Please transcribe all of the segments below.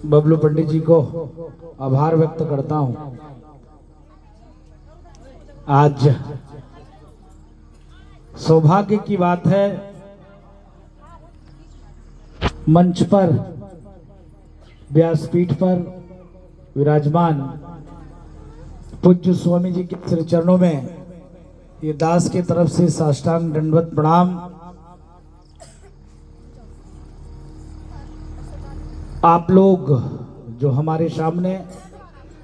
बबलू पंडित जी को आभार व्यक्त करता हूं। आज सौभाग्य की बात है, मंच पर व्यासपीठ पर विराजमान पूज्य स्वामी जी के श्री चरणों में ये दास की तरफ से साष्टांग दंडवत प्रणाम। आप लोग जो हमारे सामने,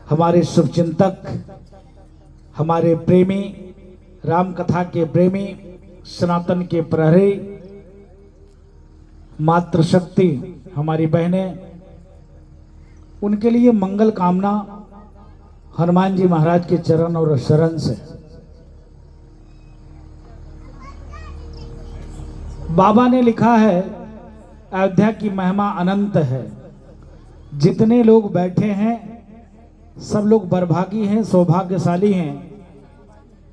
हमारे शुभचिंतक, हमारे प्रेमी, राम कथा के प्रेमी, सनातन के प्रहरी, मातृशक्ति हमारी बहनें, उनके लिए मंगल कामना हनुमान जी महाराज के चरण और शरण से। बाबा ने लिखा है, अयोध्या की महिमा अनंत है। जितने लोग बैठे हैं सब लोग बरभागी हैं, सौभाग्यशाली हैं।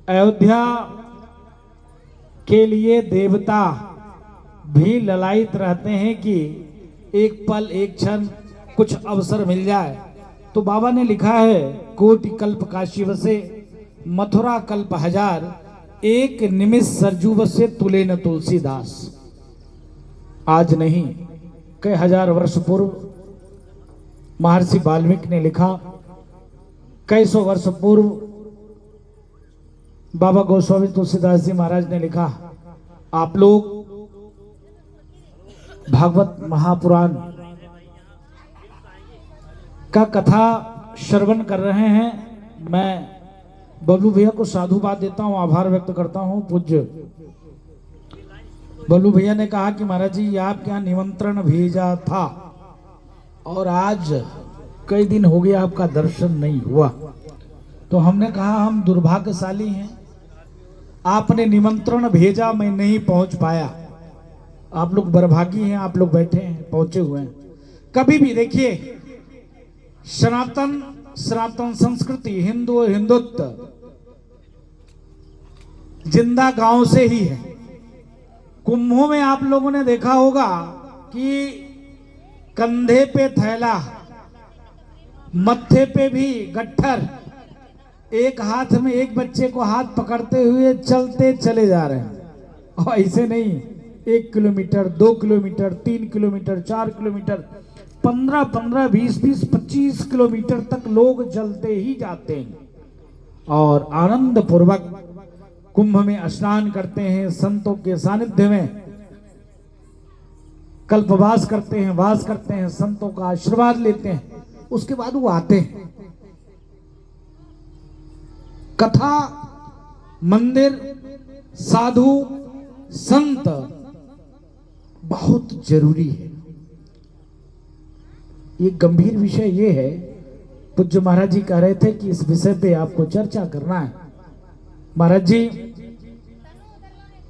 अयोध्या के लिए देवता भी ललायित रहते हैं कि एक पल, एक क्षण, कुछ अवसर मिल जाए। तो बाबा ने लिखा है, कोटि कल्प काशी वसे, मथुरा कल्प हजार, एक निमिष सरजू वसे, तुले न तुलसीदास। आज नहीं, कई हजार वर्ष पूर्व महर्षि वाल्मीकि ने लिखा, कई सौ वर्ष पूर्व बाबा गोस्वामी तुलसीदास जी महाराज ने लिखा। आप लोग भागवत महापुराण का कथा श्रवण कर रहे हैं। मैं बबलू भैया को साधुवाद देता हूं, आभार व्यक्त करता हूं। पूज्य बबलू भैया ने कहा कि महाराज जी आपके यहाँ निमंत्रण भेजा था और आज कई दिन हो गए आपका दर्शन नहीं हुआ। तो हमने कहा हम दुर्भाग्यशाली हैं, आपने निमंत्रण भेजा, मैं नहीं पहुंच पाया। आप लोग बरभागी हैं, आप लोग बैठे हैं, पहुंचे हुए हैं। कभी भी देखिए, सनातन संस्कृति, हिंदू और हिंदुत्व जिंदा गांव से ही है। कुंभों में आप लोगों ने देखा होगा कि कंधे पे थैला, मत्थे पे भी गट्ठर, एक हाथ में एक बच्चे को हाथ पकड़ते हुए चलते चले जा रहे हैं। और ऐसे नहीं, 1 kilometre, 2 kilometre, 3 kilometre, 4 kilometre, 15-15, 20-20, 25 kilometre तक लोग चलते ही जाते हैं और आनंद पूर्वक कुंभ में स्नान करते हैं, संतों के सानिध्य में कल्पवास करते हैं, वास करते हैं, संतों का आशीर्वाद लेते हैं। उसके बाद वो आते हैं। कथा, मंदिर, साधु, संत बहुत जरूरी है। ये गंभीर विषय ये है, पूज्य महाराज जी कह रहे थे कि इस विषय पे आपको चर्चा करना है। महाराज जी,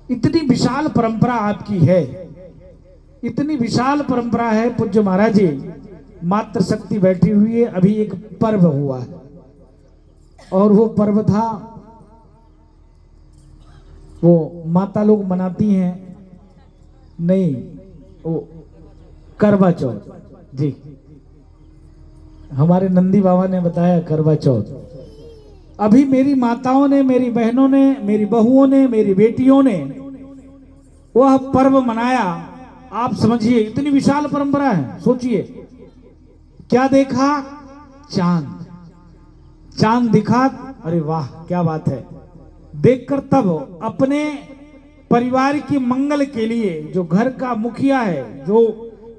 इतनी विशाल परंपरा आपकी है, इतनी विशाल परंपरा है। पूज्य महाराज जी मातृशक्ति बैठी हुई है। अभी एक पर्व हुआ है और वो पर्व था, वो माता लोग मनाती हैं, नहीं, वो करवा चौथ जी, हमारे नंदी बाबा ने बताया करवा चौथ। अभी मेरी माताओं ने, मेरी बहनों ने, मेरी बहुओं ने, मेरी बेटियों ने वह पर्व मनाया। आप समझिए, इतनी विशाल परंपरा है। सोचिए, क्या देखा? चांद, चांद दिखा, अरे वाह क्या बात है। देखकर तब अपने परिवार की मंगल के लिए, जो घर का मुखिया है, जो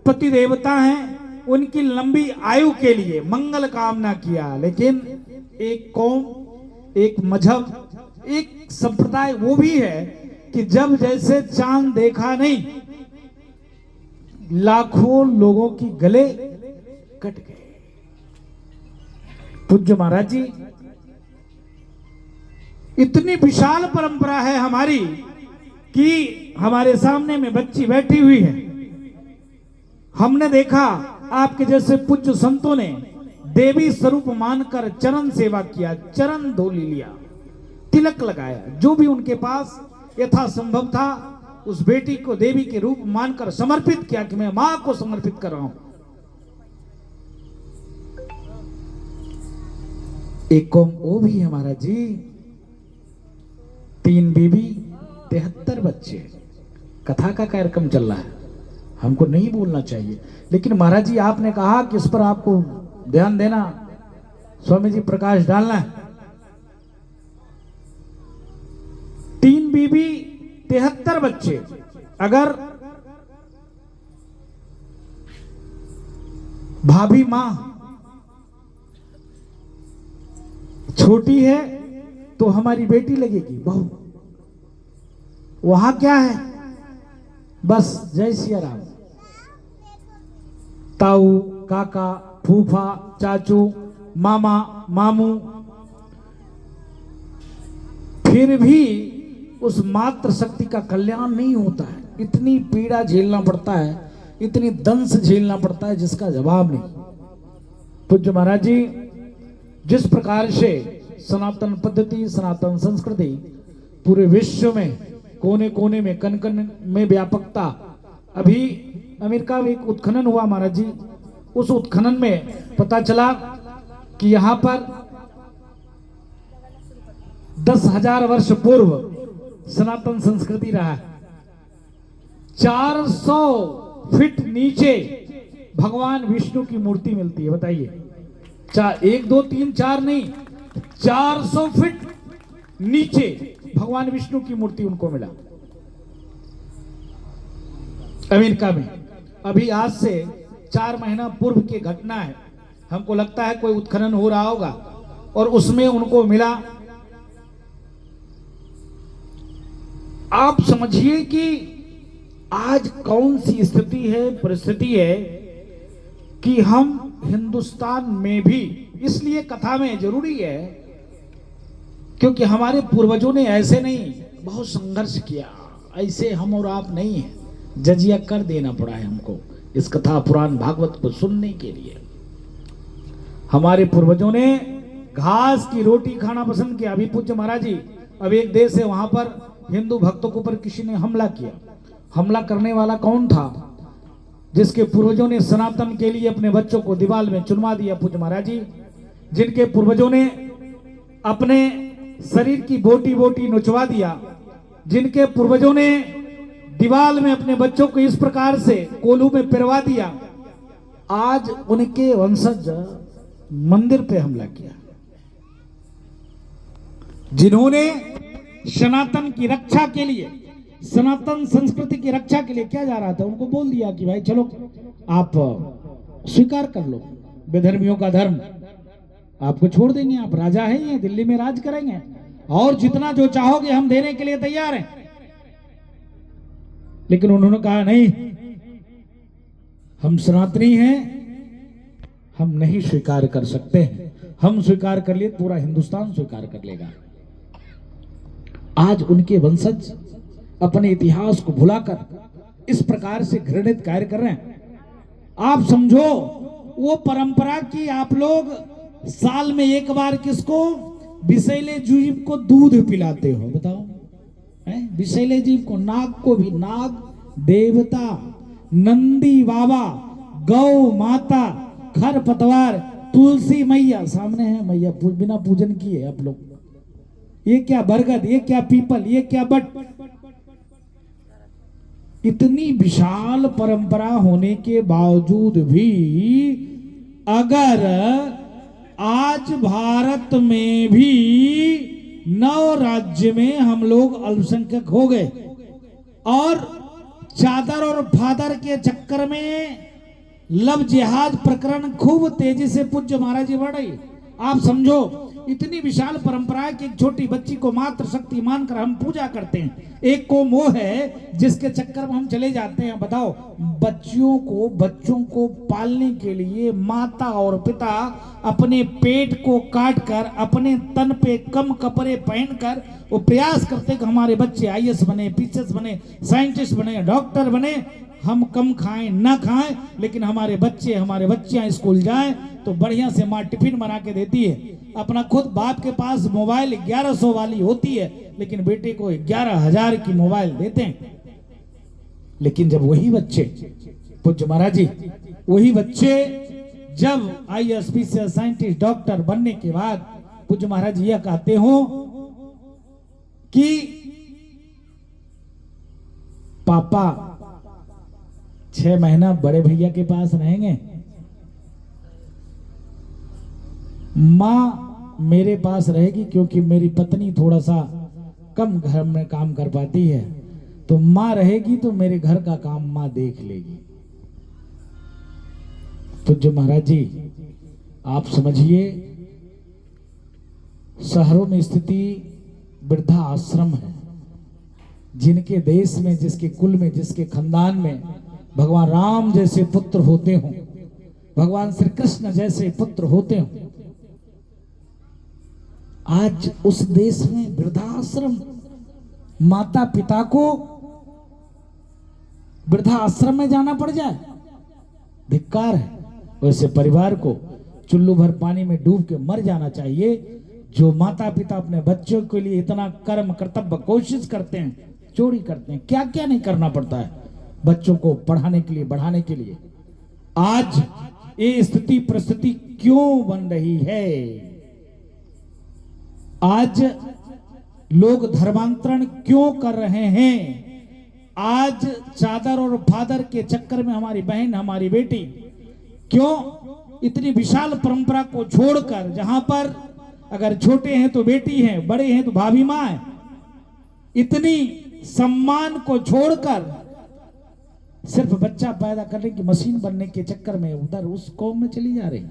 पति देवता हैं, उनकी लंबी आयु के लिए मंगल कामना किया। लेकिन एक कौम, एक मजहब, एक संप्रदाय वो भी है कि जब जैसे चांद देखा नहीं, लाखों लोगों की गले कट गए। पूज्य महाराज जी, इतनी विशाल परंपरा है हमारी कि हमारे सामने में बच्ची बैठी हुई है। हमने देखा आपके जैसे पूज्य संतों ने देवी स्वरूप मानकर चरण सेवा किया, चरण धोली लिया, तिलक लगाया, जो भी उनके पास यथा संभव था उस बेटी को देवी के रूप मानकर समर्पित किया कि मैं मां को समर्पित कर रहा हूं। एक कौम वो भी है महाराज जी, 3 बीबी 73 बच्चे, कथा का कार्यक्रम चल रहा है, हमको नहीं बोलना चाहिए, लेकिन महाराज जी आपने कहा कि इस पर आपको ध्यान देना, स्वामी जी प्रकाश डालना है। 3 बीबी 73 बच्चे, अगर भाभी मां छोटी है तो हमारी बेटी लगेगी बहू, वहां क्या है, बस जय सिया राम, ताऊ काका फूफा चाचू मामा मामू, फिर भी उस मातृ शक्ति का कल्याण नहीं होता है, इतनी पीड़ा झेलना पड़ता है, इतनी दंश झेलना पड़ता है जिसका जवाब नहीं। पूज्य महाराज जी जिस प्रकार से सनातन पद्धति सनातन संस्कृति पूरे विश्व में कोने कोने में कन कन में व्यापकता, अभी अमेरिका में एक उत्खनन हुआ महाराज जी, उस उत्खनन में पता चला कि यहां पर 10,000 वर्ष पूर्व सनातन संस्कृति रहा है। 400 फीट नीचे भगवान विष्णु की मूर्ति मिलती है, बताइए, 1 2 3 4 नहीं, 400 फीट नीचे भगवान विष्णु की मूर्ति उनको मिला अमेरिका में। अभी आज से 4 महीना पूर्व की घटना है, हमको लगता है कोई उत्खनन हो रहा होगा और उसमें उनको मिला। आप समझिए कि आज कौन सी स्थिति है, परिस्थिति है कि हम हिंदुस्तान में भी, इसलिए कथा में जरूरी है क्योंकि हमारे पूर्वजों ने ऐसे नहीं, बहुत संघर्ष किया, ऐसे हम और आप नहीं है, जजिया कर देना पड़ा है हमको इस कथा पुराण भागवत को सुनने के लिए। हमारे पूर्वजों ने घास की रोटी खाना पसंद किया। अभी पूज्य महाराज जी, अब एक देश है वहां पर हिंदू भक्तों के ऊपर किसी ने हमला किया, हमला करने वाला कौन था, जिसके पूर्वजों ने सनातन के लिए अपने बच्चों को दीवाल में चुनवा दिया। पूज्य महाराज जी, जिनके पूर्वजों ने अपने शरीर की बोटी बोटी नुचवा दिया, जिनके पूर्वजों ने दीवाल में अपने बच्चों को इस प्रकार से कोलू में पिरवा दिया, आज उनके वंशज मंदिर पे हमला किया। जिन्होंने सनातन की रक्षा के लिए, सनातन संस्कृति की रक्षा के लिए क्या जा रहा था, उनको बोल दिया कि भाई चलो आप स्वीकार कर लो विधर्मियों का धर्म, आपको छोड़ देंगे, आप राजा हैं, ये दिल्ली में राज करेंगे और जितना जो चाहोगे हम देने के लिए तैयार हैं। लेकिन उन्होंने कहा नहीं, हम सनातनी हैं, हम नहीं स्वीकार कर सकते हैं, हम स्वीकार कर लिए पूरा हिंदुस्तान स्वीकार कर लेगा। आज उनके वंशज अपने इतिहास को भुलाकर इस प्रकार से घृणित कार्य कर रहे हैं। आप समझो वो परंपरा की आप लोग साल में एक बार किसको, विषैले जीव को दूध पिलाते हो, बताओ, विषैले जीव को, नाग को भी, नाग देवता, नंदी बाबा, गौ माता, खरपतवार, तुलसी मैया सामने है, मैया बिना पूजन किए आप लोग, ये क्या बरगद, ये क्या पीपल, ये क्या बट, इतनी विशाल परंपरा होने के बावजूद भी अगर आज भारत में भी 9 राज्य में हम लोग अल्पसंख्यक हो गए और चादर और फादर के चक्कर में लव जिहाद प्रकरण खूब तेजी से पूज्य महाराज जी बढ़ रही। आप समझो इतनी विशाल परंपरा है कि एक छोटी बच्ची को मात्र शक्ति मानकर हम पूजा करते हैं। एक कौम वो है जिसके चक्कर में हम चले जाते हैं। बताओ, बच्चों को पालने के लिए माता और पिता अपने पेट को काट कर अपने तन पे कम कपड़े पहनकर वो प्रयास करते कि हमारे बच्चे आईएएस बने, पीसीएस बने, साइंटिस्ट बने, डॉक्टर बने। हम कम खाएं ना खाएं, लेकिन हमारे बच्चियां स्कूल जाएं तो बढ़िया से माँ टिफिन बना के देती है। अपना खुद बाप के पास मोबाइल 1100 वाली होती है, लेकिन बेटे को 11,000 की मोबाइल देते हैं। लेकिन जब वही बच्चे, पूज्य महाराज जी, वही बच्चे जब आईएएस, पीसीएस, साइंटिस्ट, डॉक्टर बनने के बाद पूज्य महाराज जी यह कहते हो कि पापा 6 महीना बड़े भैया के पास रहेंगे, माँ मेरे पास रहेगी क्योंकि मेरी पत्नी थोड़ा सा कम घर में काम कर पाती है, तो माँ रहेगी तो मेरे घर का काम माँ देख लेगी। तो जो महाराज जी आप समझिए, शहरों में स्थिति वृद्धा आश्रम है, जिनके देश में, जिसके कुल में, जिसके खानदान में भगवान राम जैसे पुत्र होते हों, भगवान श्री कृष्ण जैसे पुत्र होते हों, आज उस देश में वृद्धाश्रम, माता पिता को वृद्धाश्रम में जाना पड़ जाए, धिक्कार है। वैसे परिवार को चुल्लू भर पानी में डूब के मर जाना चाहिए। जो माता पिता अपने बच्चों के लिए इतना कर्म कर्तव्य कोशिश करते हैं, चोरी करते हैं, क्या क्या नहीं करना पड़ता है बच्चों को पढ़ाने के लिए, बढ़ाने के लिए। आज ये स्थिति परिस्थिति क्यों बन रही है? आज लोग धर्मांतरण क्यों कर रहे हैं? आज चादर और फादर के चक्कर में हमारी बहन, हमारी बेटी क्यों इतनी विशाल परंपरा को छोड़कर, जहां पर अगर छोटे हैं तो बेटी हैं, बड़े हैं तो भाभी माँ है, इतनी सम्मान को छोड़कर सिर्फ बच्चा पैदा करने की मशीन बनने के चक्कर में उधर उस कौम में चली जा रही।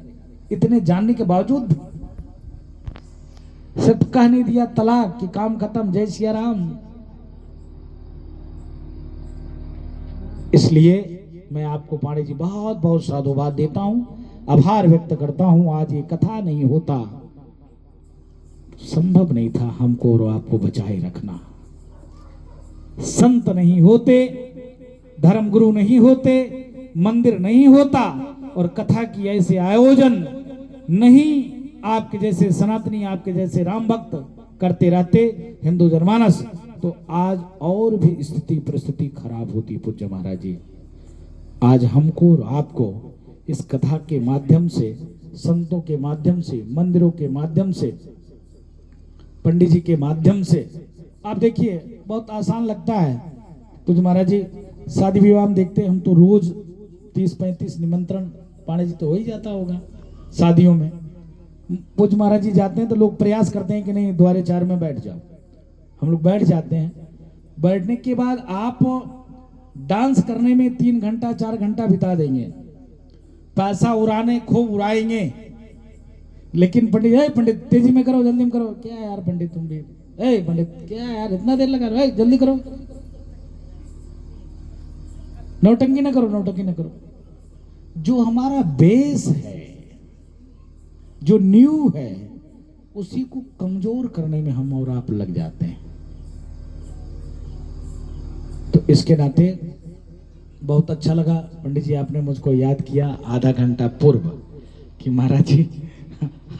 इतने जानने के बावजूद भी सिर्फ कह नहीं दिया तलाक कि काम खत्म, जय सिया राम। इसलिए मैं आपको पांडे जी बहुत बहुत साधुवाद देता हूं, आभार व्यक्त करता हूं। आज ये कथा नहीं होता, संभव नहीं था हमको और आपको बचाए रखना। संत नहीं होते, धर्मगुरु नहीं होते, मंदिर नहीं होता और कथा की ऐसे आयोजन नहीं आपके जैसे सनातनी, आपके जैसे राम भक्त करते रहते हिंदू जनमानस, तो आज और भी स्थिति परिस्थिति खराब होती। पूज्य महाराज जी, आज हमको और आपको इस कथा के माध्यम से, संतों के माध्यम से, मंदिरों के माध्यम से, पंडित जी के माध्यम से, आप देखिए बहुत आसान लगता है। पूज्य महाराज जी, शादी विवाह में देखते हैं हम तो रोज 30-35 निमंत्रण पांडे जी तो हो ही जाता होगा शादियों में। पूज्य महाराज जी जाते हैं तो लोग प्रयास करते हैं कि नहीं द्वारे 4 में बैठ जाओ। हम लोग बैठ जाते हैं। बैठने के बाद आप डांस करने में 3 घंटा 4 घंटा बिता देंगे, पैसा उड़ाने खूब उड़ाएंगे, लेकिन पंडित तेजी में करो, जल्दी में करो। क्या यार पंडित तुम भी, पंडित क्या यार इतना देर लगा रहे, जल्दी करो, नौटंकी ना करो, नौटंकी ना करो। जो हमारा बेस है, जो न्यू है, उसी को कमजोर करने में हम और आप लग जाते हैं। तो इसके नाते बहुत अच्छा लगा पंडित जी, आपने मुझको याद किया आधा घंटा पूर्व कि महाराज जी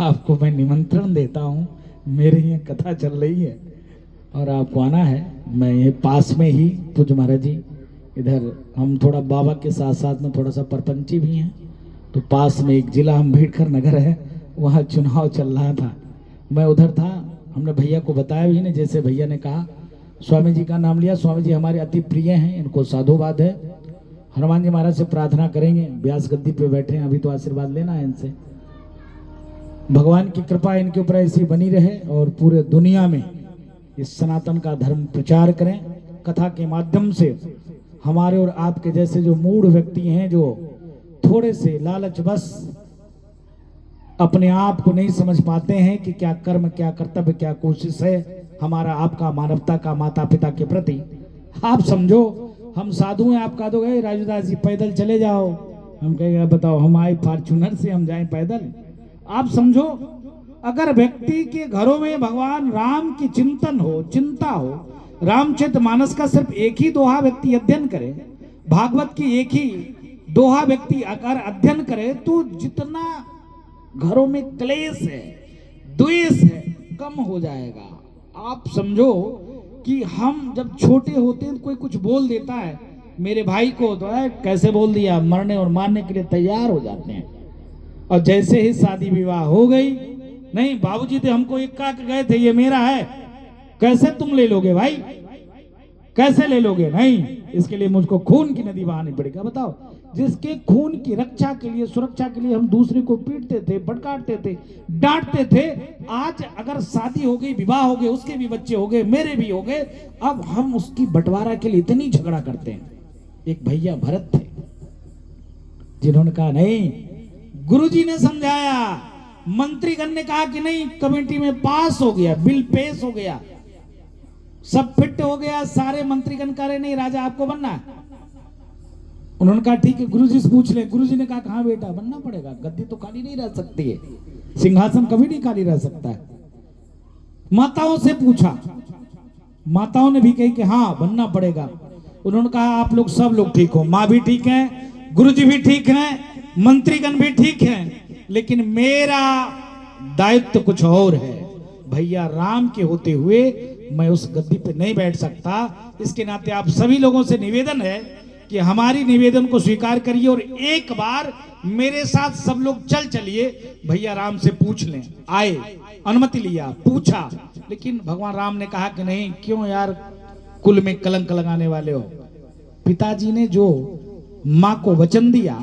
आपको मैं निमंत्रण देता हूं, मेरे यहाँ कथा चल रही है और आपको आना है। मैं ये पास में ही पूज्य महाराज जी, इधर हम थोड़ा बाबा के साथ साथ में थोड़ा सा परपंची भी हैं, तो पास में एक जिला अम्बेडकर नगर है, वहाँ चुनाव चल रहा था, मैं उधर था। हमने भैया को बताया भी नहीं, जैसे भैया ने कहा स्वामी जी का नाम लिया। स्वामी जी हमारे अति प्रिय हैं, इनको साधुवाद है। हनुमान जी महाराज से प्रार्थना करेंगे, व्यास गद्दी पे बैठे हैं, अभी तो आशीर्वाद लेना है इनसे। भगवान की कृपा इनके ऊपर ऐसी बनी रहे और पूरे दुनिया में इस सनातन का धर्म प्रचार करें। कथा के माध्यम से हमारे और आपके जैसे जो मूढ़ व्यक्ति हैं, जो थोड़े से लालच बस अपने आप को नहीं समझ पाते हैं कि क्या कर्म, क्या कर्तव्य, क्या कोशिश है हमारा आपका, मानवता का, माता पिता के प्रति। आप समझो हम साधु हैं, आप कह दोगे राजूदास जी पैदल चले जाओ, हम कहेंगे बताओ हम आए फॉर्च्यूनर से, हम जाएं पैदल। आप समझो अगर व्यक्ति के घरों में भगवान राम की चिंतन हो, चिंता हो, रामचरित मानस का सिर्फ एक ही दोहा व्यक्ति अध्ययन करे, भागवत की एक ही दोहा व्यक्ति अगर अध्ययन करे, तो जितना घरों में क्लेश है, द्वेष है, कम हो जाएगा। आप समझो कि हम जब छोटे होते हैं तो कोई कुछ बोल देता है मेरे भाई को, तो कैसे बोल दिया, मरने और मारने के लिए तैयार हो जाते हैं। और जैसे ही शादी विवाह हो गई, नहीं बाबूजी तो हमको एक कहा के गए थे ये मेरा है, कैसे तुम ले लोगे भाई, कैसे ले लोगे? नहीं, इसके लिए मुझको खून की नदी बहानी पड़ेगा। बताओ, जिसके खून की रक्षा के लिए, सुरक्षा के लिए हम दूसरे को पीटते थे, भड़काते थे, डांटते थे, आज अगर शादी हो गई, विवाह हो गए, उसके भी बच्चे हो गए, मेरे भी हो गए, अब हम उसकी बंटवारा के लिए इतनी झगड़ा करते हैं। एक भैया भरत थे जिन्होंने कहा नहीं, गुरुजी ने समझाया, मंत्रीगण ने कहा कि नहीं, कमेटी में पास हो गया, बिल पेश हो गया, सब फिट हो गया, सारे मंत्रीगण कह रहे नहीं राजा आपको बनना है। उन्होंने कहा ठीक है गुरुजी से पूछ ले। गुरुजी ने कहा हाँ बेटा बनना पड़ेगा, गद्दी तो खाली नहीं रह सकती है, सिंहासन कभी नहीं खाली रह सकता है। माताओं से पूछा, माताओं ने भी कही कि हाँ बनना पड़ेगा। उन्होंने कहा आप लोग सब लोग ठीक हो, माँ भी ठीक है, गुरुजी भी ठीक है, मंत्रीगण भी ठीक है, लेकिन मेरा दायित्व कुछ और है। भैया राम के होते हुए मैं उस गद्दी पे नहीं बैठ सकता। इसके नाते आप सभी लोगों से निवेदन है कि हमारी निवेदन को स्वीकार करिए और एक बार मेरे साथ सब लोग चलिए, भैया राम से पूछ लें। आए, अनुमति लिया, पूछा, लेकिन भगवान राम ने कहा कि नहीं, क्यों यार कुल में कलंक लगाने वाले हो। पिताजी ने जो माँ को वचन दिया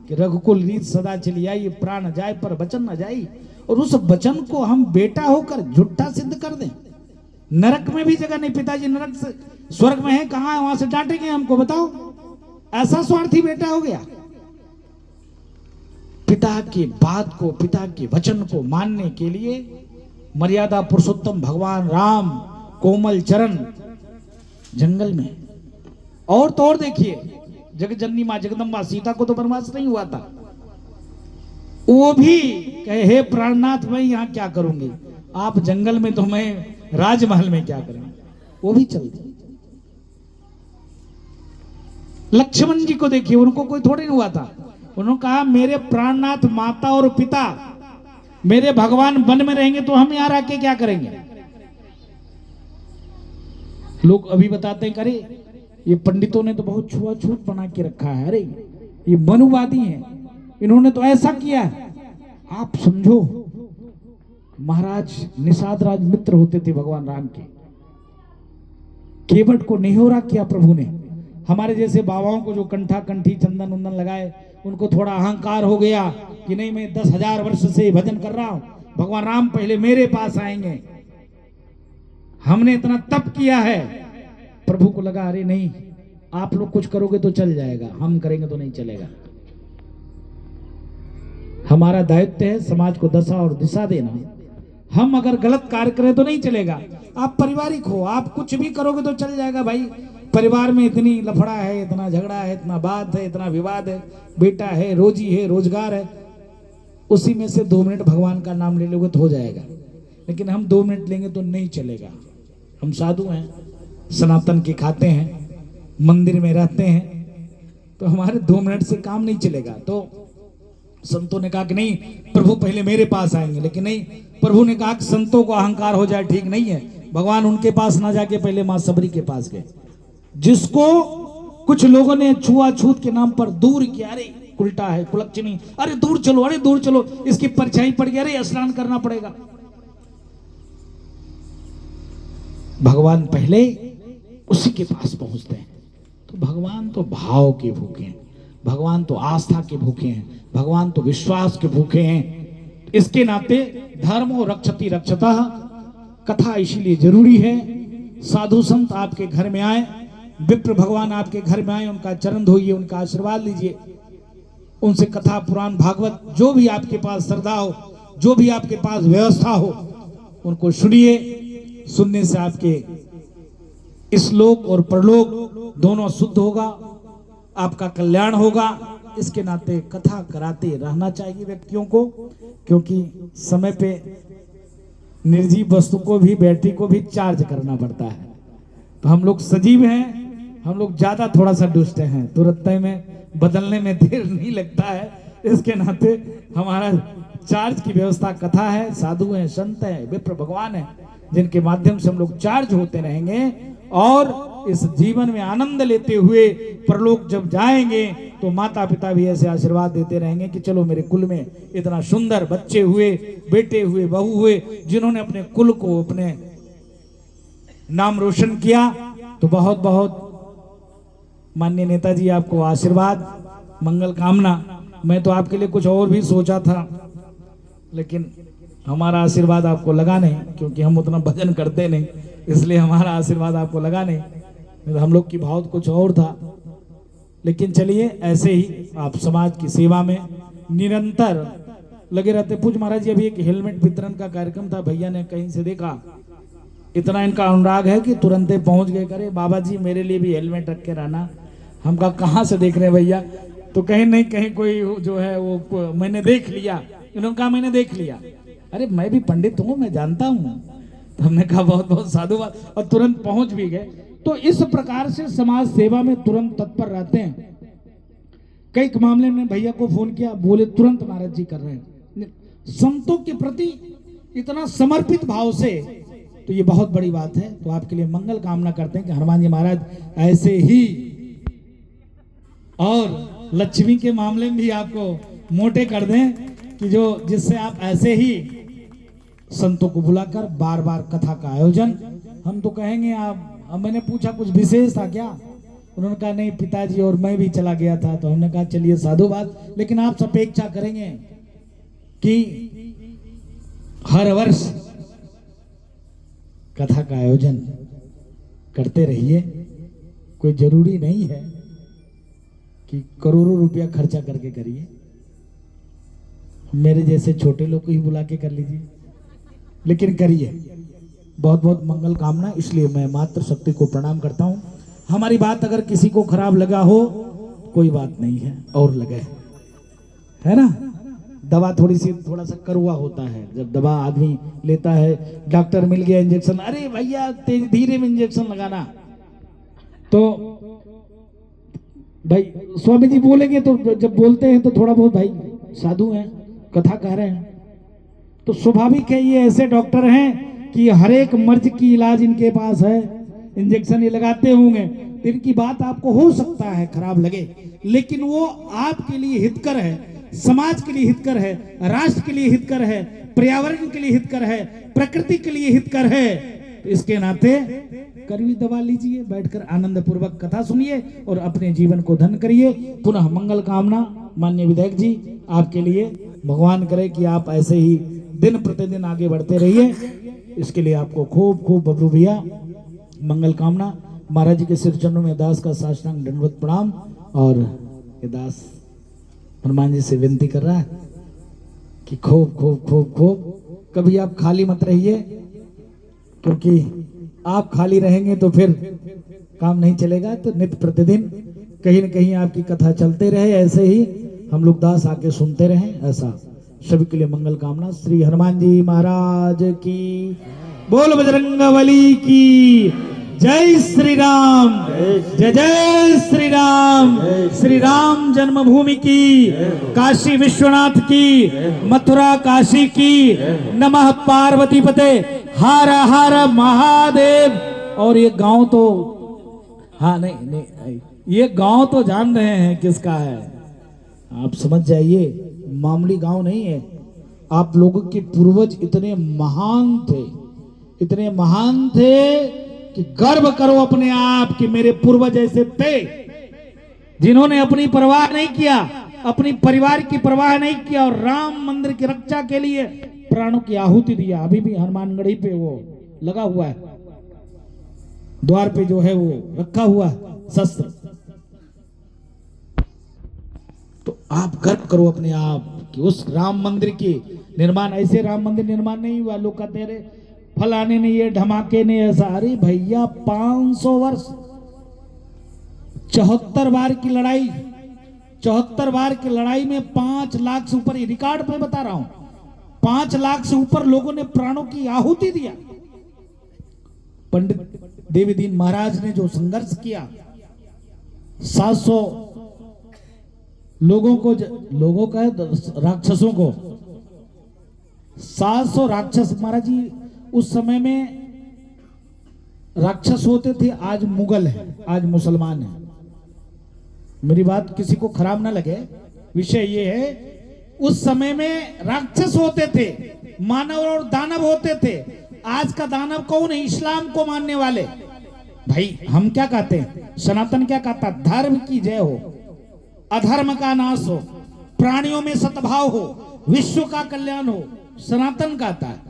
कि रघुकुल रीत सदा चली आई, प्राण जाए पर वचन न जाई, और उस वचन को हम बेटा होकर झूठा सिद्ध कर दें। नरक में भी जगह नहीं, पिताजी नरक से स्वर्ग में है, कहां है, वहां से डांटेंगे हमको। बताओ, ऐसा स्वार्थी बेटा हो गया। पिता की बात को, पिता के वचन को मानने के लिए मर्यादा पुरुषोत्तम भगवान राम कोमल चरण जंगल में। और तो और देखिए, जगत जननी मां जगदम्बा सीता को तो वनवास नहीं हुआ था, वो भी कहे हे प्राणनाथ मैं यहां क्या करूंगी, आप जंगल में तो मैं राजमहल में क्या करेंगे, वो भी चलती। लक्ष्मण जी को देखिए, उनको कोई थोड़ी नहीं हुआ था, उन्होंने कहा मेरे प्राणनाथ माता और पिता, मेरे भगवान वन में रहेंगे तो हम यहां रह के क्या करेंगे। लोग अभी बताते हैं अरे ये पंडितों ने तो बहुत छुआछूत बना के रखा है, अरे ये मनुवादी हैं, इन्होंने तो ऐसा किया है। आप समझो, महाराज निषाद राज मित्र होते थे भगवान राम के, केवट को निहोरा किया प्रभु ने। हमारे जैसे बाबाओं को जो कंठा कंठी चंदन उंदन लगाए, उनको थोड़ा अहंकार हो गया कि नहीं मैं 10,000 वर्ष से भजन कर रहा हूं, भगवान राम पहले मेरे पास आएंगे, हमने इतना तप किया है। प्रभु को लगा अरे नहीं, आप लोग कुछ करोगे तो चल जाएगा, हम करेंगे तो नहीं चलेगा। हमारा दायित्व है समाज को दशा और दिशा देना। हम अगर गलत कार्य करें तो नहीं चलेगा। आप पारिवारिक हो, आप कुछ भी करोगे तो चल जाएगा भाई। परिवार में इतनी लफड़ा है, इतना झगड़ा है, इतना बात है, इतना विवाद है, बेटा है, रोजी है, रोजगार है, उसी में से 2 मिनट भगवान का नाम ले लोगे तो हो जाएगा। लेकिन हम 2 मिनट लेंगे तो नहीं चलेगा। हम साधु हैं, सनातन के खाते हैं, मंदिर में रहते हैं, तो हमारे 2 मिनट से काम नहीं चलेगा। तो संतों ने कहा कि नहीं प्रभु पहले मेरे पास आएंगे, लेकिन नहीं, प्रभु ने कहा कि संतों को अहंकार हो जाए ठीक नहीं है। भगवान उनके पास ना जाके पहले मां सबरी के पास गए, जिसको कुछ लोगों ने छुआछूत के नाम पर दूर किया, अरे उल्टा है कुलक्षणी, अरे दूर चलो, अरे दूर चलो, इसकी परछाई पड़ गई, अरे स्नान करना पड़ेगा। भगवान पहले उसी के पास पहुंचते हैं। तो भगवान तो भाव के भूखे हैं, भगवान तो आस्था के भूखे हैं, भगवान तो विश्वास के भूखे हैं। इसके नाते धर्मो रक्षति रक्षता कथा इसीलिए जरूरी है। साधु संत आपके घर में आए, विप्र भगवान आपके घर में आए, उनका चरण धोइए, उनका आशीर्वाद लीजिए, उनसे कथा पुराण भागवत जो भी आपके पास श्रद्धा हो, जो भी आपके पास व्यवस्था हो, उनको सुनिए। सुनने से आपके इस-लोक और परलोक दोनों शुद्ध होगा, आपका कल्याण होगा। इसके नाते कथा कराते रहना चाहिए व्यक्तियों को, क्योंकि समय पे निर्जीव वस्तु को भी, बैटरी को भी चार्ज करना पड़ता है। तो हम लोग सजीव हैं, हम लोग ज्यादा थोड़ा सा दुष्ट हैं, तुरंत में बदलने में देर नहीं लगता है। इसके नाते हमारा चार्ज की व्यवस्था कथा है, साधु हैं, संत हैं, विप्र भगवान है, जिनके माध्यम से हम लोग चार्ज होते रहेंगे और इस जीवन में आनंद लेते हुए परलोक जब जाएंगे तो माता पिता भी ऐसे आशीर्वाद देते रहेंगे कि चलो मेरे कुल में इतना सुंदर बच्चे हुए, बेटे हुए, बहू हुए, जिन्होंने अपने कुल को, अपने नाम रोशन किया। तो बहुत बहुत माननीय नेताजी आपको आशीर्वाद, मंगल कामना। मैं तो आपके लिए कुछ और भी सोचा था, लेकिन हमारा आशीर्वाद आपको लगा नहीं, क्योंकि हम उतना भजन करते नहीं, इसलिए हमारा आशीर्वाद आपको लगा नहीं। हम लोग की भाव कुछ और था। लेकिन चलिए, ऐसे ही आप समाज की सेवा में निरंतर लगे रहते। पूज महाराज जी, अभी एक हेलमेट वितरण का कार्यक्रम था, भैया ने कहीं से देखा, इतना इनका अनुराग है कि तुरंत ही पहुंच गए, करे बाबा जी मेरे लिए भी हेलमेट रख के रहना। हम कहा कहाँ से देख रहे हैं भैया? तो कहीं नहीं कहीं कोई जो है वो मैंने देख लिया। इन्होंने कहा मैंने देख लिया। अरे मैं भी पंडित हूँ, मैं जानता हूँ। तो हमने कहा बहुत बहुत साधुवाद, और तुरंत पहुंच भी गए। तो इस प्रकार से समाज सेवा में तुरंत तत्पर रहते हैं। कई मामले में भैया को फोन किया, बोले तुरंत नारद जी कर रहे हैं। संतों के प्रति इतना समर्पित भाव से, तो ये बहुत बड़ी बात है। तो आपके लिए मंगल कामना करते हैं कि हनुमान जी महाराज ऐसे ही, और लक्ष्मी के मामले में भी आपको मोटे कर दें, कि जो जिससे आप ऐसे ही संतों को बुलाकर बार बार कथा का आयोजन। हम तो कहेंगे आप, मैंने पूछा कुछ विशेष था क्या? उन्होंने कहा नहीं पिताजी और मैं भी चला गया था। तो हमने कहा चलिए साधुवाद, लेकिन आप अपेक्षा करेंगे कि हर वर्ष कथा का आयोजन करते रहिए। कोई जरूरी नहीं है कि करोड़ों रुपया खर्चा करके करिए, मेरे जैसे छोटे लोग को ही बुला के कर लीजिए, लेकिन करिए। बहुत बहुत मंगल कामना। इसलिए मैं मातृ शक्ति को प्रणाम करता हूं। हमारी बात अगर किसी को खराब लगा हो, कोई बात नहीं है, और लगे, है ना? दवा थोड़ा सा कड़वा होता है। जब दवा आदमी लेता है, डॉक्टर मिल गया इंजेक्शन, अरे भैया तेज धीरे में इंजेक्शन लगाना। तो भाई स्वामी जी बोलेंगे, तो जब बोलते हैं तो थोड़ा बहुत, भाई साधु हैं, कथा कह रहे हैं, तो स्वाभाविक है ये ऐसे डॉक्टर हैं कि हर एक मर्ज की इलाज इनके पास है, इंजेक्शन ये लगाते होंगे। तो इनकी बात आपको हो सकता है खराब लगे, लेकिन वो आपके लिए हितकर है, समाज के लिए हितकर है, राष्ट्र के लिए हितकर है, पर्यावरण के लिए हितकर है, प्रकृति के लिए हितकर है। तो इसके नाते कड़वी दवा लीजिए, बैठकर आनंद पूर्वक कथा सुनिए और अपने जीवन को धन्य करिए। पुनः मंगल कामना। माननीय विधायक जी, आपके लिए भगवान करे कि आप ऐसे ही दिन प्रतिदिन आगे बढ़ते रहिए। इसके लिए आपको खूब खूब बबलू भैया मंगल कामना। महाराज जी के सिर चरणों में दास का साष्टांग दंडवत प्रणाम। और ये दास हनुमान जी से विनती कर रहा है कि खूब खूब खूब खूब कभी आप खाली मत रहिए, क्योंकि आप खाली रहेंगे तो फिर काम नहीं चलेगा। तो नित्य प्रतिदिन कहीं न कहीं आपकी कथा चलते रहे, ऐसे ही हम लोग दास आके सुनते रहें, ऐसा सभी के लिए मंगल कामना। श्री हनुमान जी महाराज की बोल, बजरंगबली की जय श्री राम, जय जय श्री राम। श्री राम जन्मभूमि की, काशी विश्वनाथ की, मथुरा काशी की, नमः पार्वती पते, हर हर महादेव। और ये गांव तो, हाँ नहीं, ये गांव तो जान रहे हैं किसका है, आप समझ जाइए, मामूली गांव नहीं है। आप लोगों के पूर्वज इतने महान थे, इतने महान थे कि गर्व करो अपने आप कि मेरे पूर्वज ऐसे थे, जिन्होंने अपनी परवाह नहीं किया, अपनी परिवार की परवाह नहीं किया, और राम मंदिर की रक्षा के लिए प्राणों की आहुति दिया। अभी भी हनुमानगढ़ी पे वो लगा हुआ है, द्वार पे जो है वो रखा हुआ है शस्त्र। तो आप गर्व करो अपने आप कि उस राम मंदिर की निर्माण, ऐसे राम मंदिर निर्माण नहीं हुआ। लोग कहते हैं फलाने ने ये, धमाके ने ऐसा। अरे भैया 500 वर्ष, 74 बार की लड़ाई, 74 बार की लड़ाई में 5 लाख से ऊपर, रिकॉर्ड में बता रहा हूं, 5 लाख से ऊपर लोगों ने प्राणों की आहुति दिया। पंडित देवीदीन महाराज ने जो संघर्ष किया, 700 लोगों का राक्षसों को, 700 राक्षस। महाराज जी उस समय में राक्षस होते थे, आज मुगल है, आज मुसलमान है। मेरी बात किसी को खराब ना लगे, विषय ये है, उस समय में राक्षस होते थे, मानव और दानव होते थे। आज का दानव कौन है? इस्लाम को मानने वाले। भाई हम क्या कहते हैं? सनातन क्या कहता? धर्म की जय हो, अधर्म का नाश हो, प्राणियों में सद्भाव हो, विश्व का कल्याण हो, सनातन कहता है।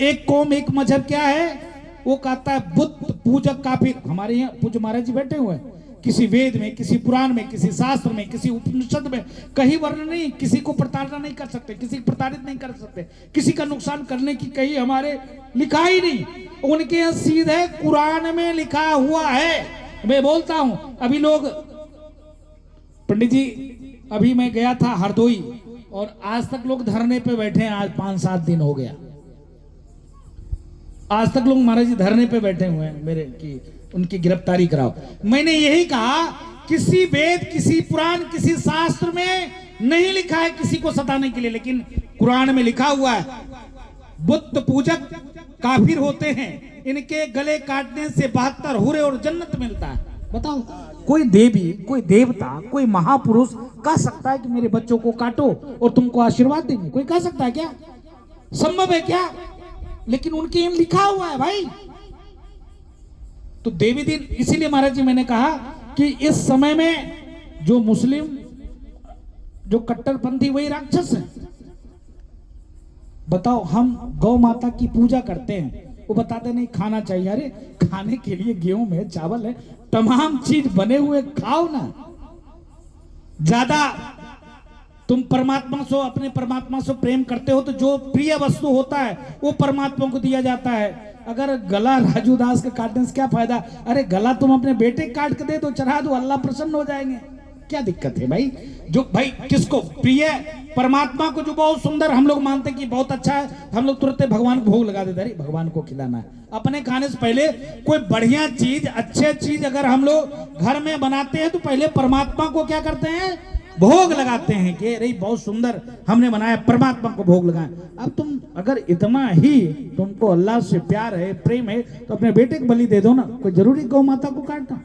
एक कौम एक मजहब क्या है? वो कहता है बुद्ध पूजक काफिर। हमारे यहाँ पूज्य महाराज जी बैठे हुए हैं, किसी वेद में, किसी पुराण में, किसी शास्त्र में, किसी उपनिषद में कहीं वर्ण नहीं, किसी को प्रताड़ना नहीं कर सकते, किसी को प्रताड़ित नहीं कर सकते, किसी का नुकसान करने की कहीं हमारे लिखा ही नहीं। उनके यहाँ सीधे कुरान में लिखा हुआ है। मैं बोलता हूं, अभी लोग, पंडित जी अभी मैं गया था हरदोई, और आज तक लोग धरने पे बैठे हैं। आज 5-7 दिन हो गया, आज तक लोग महाराज जी धरने पे बैठे हुए हैं मेरे की उनकी गिरफ्तारी कराओ। मैंने यही कहा, किसी वेद, किसी पुराण, किसी शास्त्र में नहीं लिखा है किसी को सताने के लिए, लेकिन कुरान में लिखा हुआ है बुद्ध पूजक काफिर होते हैं, इनके गले काटने से 72 हुरे और जन्नत मिलता है। बताओ, कोई देवी, कोई देवता, कोई महापुरुष कह सकता है कि मेरे बच्चों को काटो और तुमको आशीर्वाद देंगे? कोई कह सकता है क्या? संभव है क्या? लेकिन उनके यहाँ लिखा हुआ है भाई। तो देवी दिन, इसीलिए महाराज जी मैंने कहा कि इस समय में जो मुस्लिम, जो कट्टरपंथी, वही राक्षस है। बताओ, हम गौ माता की पूजा करते हैं, वो बताते नहीं खाना चाहिए। अरे खाने के लिए गेहूं है, चावल है, तमाम चीज बने हुए खाओ ना। ज्यादा तुम परमात्मा से, अपने परमात्मा से प्रेम करते हो तो जो प्रिय वस्तु होता है वो परमात्मा को दिया जाता है। अगर गला राजू दास के काटने से क्या फायदा? अरे गला तुम अपने बेटे काट के दे दो, चढ़ा दो, अल्लाह प्रसन्न हो जाएंगे। क्या दिक्कत है भाई? जो भाई किसको प्रिय, परमात्मा को जो बहुत सुंदर हम लोग मानते हैं कि बहुत अच्छा है, हम लोग तुरंत भगवान को भोग लगा देते हैं। भगवान को खिलाना है। अपने खाने से पहले कोई बढ़िया चीज, अच्छे चीज अगर हम लोग घर में बनाते हैं तो पहले परमात्मा को क्या करते हैं? भोग लगाते हैं कि अरे बहुत सुंदर हमने बनाया, परमात्मा को भोग लगाएं। अब तुम अगर इतना ही तुमको अल्लाह से प्यार है, प्रेम है, तो अपने बेटे को बलि दे दो ना। कोई जरूरी गौ माता को काटना?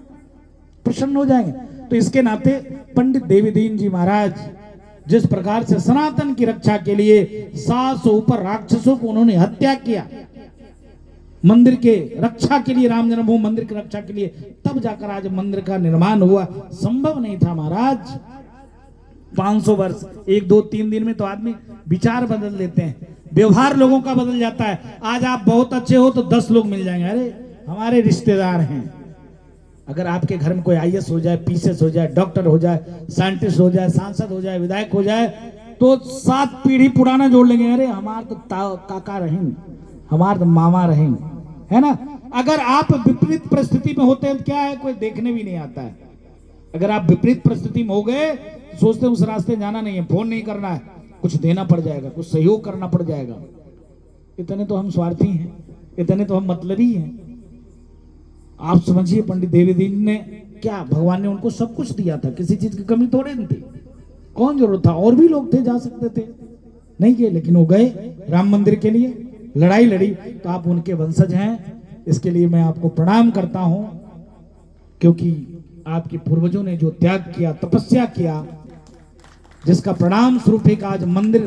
प्रसन्न हो जाएंगे। तो इसके नाते पंडित देवीदीन जी महाराज जिस प्रकार से सनातन की रक्षा के लिए 700 ऊपर राक्षसों को उन्होंने हत्या किया, मंदिर के रक्षा के लिए, राम जन्मभूमि मंदिर की रक्षा के लिए, तब जाकर आज मंदिर का निर्माण हुआ। संभव नहीं था महाराज। 500 वर्ष, 1, 2, 3 दिन में तो आदमी विचार बदल लेते हैं, व्यवहार लोगों का बदल जाता है। आज आप बहुत अच्छे हो तो 10 लोग मिल जाएंगे, अरे हमारे रिश्तेदार हैं। अगर आपके घर में कोई IAS हो जाए, PCS हो जाए, डॉक्टर हो जाए, साइंटिस्ट हो जाए, सांसद हो जाए, विधायक हो जाए, तो 7 पीढ़ी पुराना जोड़ लेंगे। अरे हमारे तो काका रहेंगे, हमारे तो मामा रहेंगे, है ना। अगर आप विपरीत परिस्थिति में होते हैं तो क्या है, कोई देखने भी नहीं आता है। अगर आप विपरीत परिस्थिति में हो गए, सोचते हैं उस रास्ते जाना नहीं है, फोन नहीं करना है, कुछ देना पड़ जाएगा, कुछ सहयोग करना पड़ जाएगा। इतने तो हम स्वार्थी हैं, इतने तो हम मतलबी हैं। आप समझिए, पंडित देवीदीन ने क्या, भगवान ने उनको सब कुछ दिया था, किसी चीज की कमी थोड़े नहीं थी। कौन जरूरत था? और भी लोग थे, जा सकते थे, नहीं गए, लेकिन वो गए राम मंदिर के लिए, लड़ाई लड़ी। तो आप उनके वंशज हैं, इसके लिए मैं आपको प्रणाम करता हूं, क्योंकि आपके पूर्वजों ने जो त्याग किया, तपस्या किया, जिसका प्रणाम स्वरूप एक आज मंदिर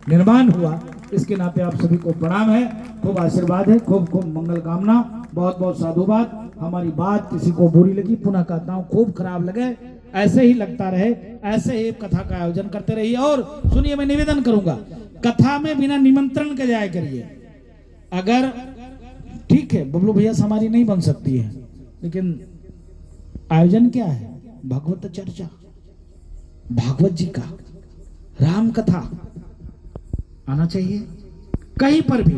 निर्माण हुआ, इसके नाते आप सभी को प्रणाम है, खूब आशीर्वाद है, खूब खूब मंगल कामना, बहुत बहुत साधुवाद। हमारी बात किसी को बुरी लगी, पुनः कहता हूँ खूब खराब लगे, ऐसे ही लगता रहे, ऐसे ही कथा का आयोजन करते रहिए। और सुनिए, मैं निवेदन करूंगा, कथा में बिना निमंत्रण के जाया करिए। अगर ठीक है, बबलू भैया से हमारी नहीं बन सकती है, लेकिन आयोजन क्या है? भगवत चर्चा, भागवत जी का, राम कथा आना चाहिए। कहीं पर भी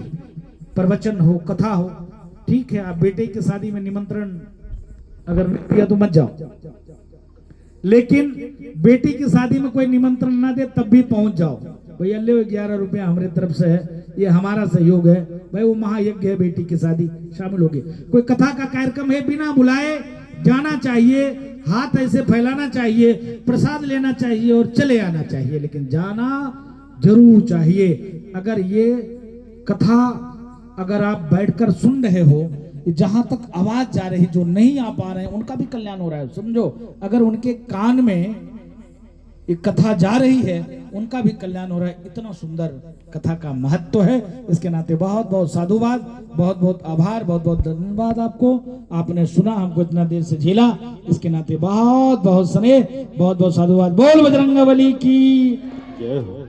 प्रवचन हो, कथा हो, ठीक है। आप बेटे की शादी में निमंत्रण अगर नहीं दिया तो मत जाओ, लेकिन बेटी की शादी में कोई निमंत्रण ना दे तब भी पहुंच जाओ। भैया ले 11 रुपया हमारे तरफ से है, ये हमारा सहयोग है भाई, वो महायज्ञ है, बेटी की शादी, शामिल होगी। कोई कथा का कार्यक्रम है, बिना बुलाए जाना चाहिए, हाथ ऐसे फैलाना चाहिए, प्रसाद लेना चाहिए और चले आना चाहिए, लेकिन जाना जरूर चाहिए। अगर ये कथा अगर आप बैठकर सुन रहे हो, जहां तक आवाज जा रही, जो नहीं आ पा रहे हैं उनका भी कल्याण हो रहा है। समझो, अगर उनके कान में एक कथा जा रही है, उनका भी कल्याण हो रहा है। इतना सुंदर कथा का महत्व है। इसके नाते बहुत बहुत साधुवाद, बहुत बहुत आभार, बहुत बहुत धन्यवाद आपको। आपने सुना, हमको इतना देर से झेला, इसके नाते बहुत बहुत स्नेह, बहुत बहुत साधुवाद। बोल बजरंगबली की जय हो।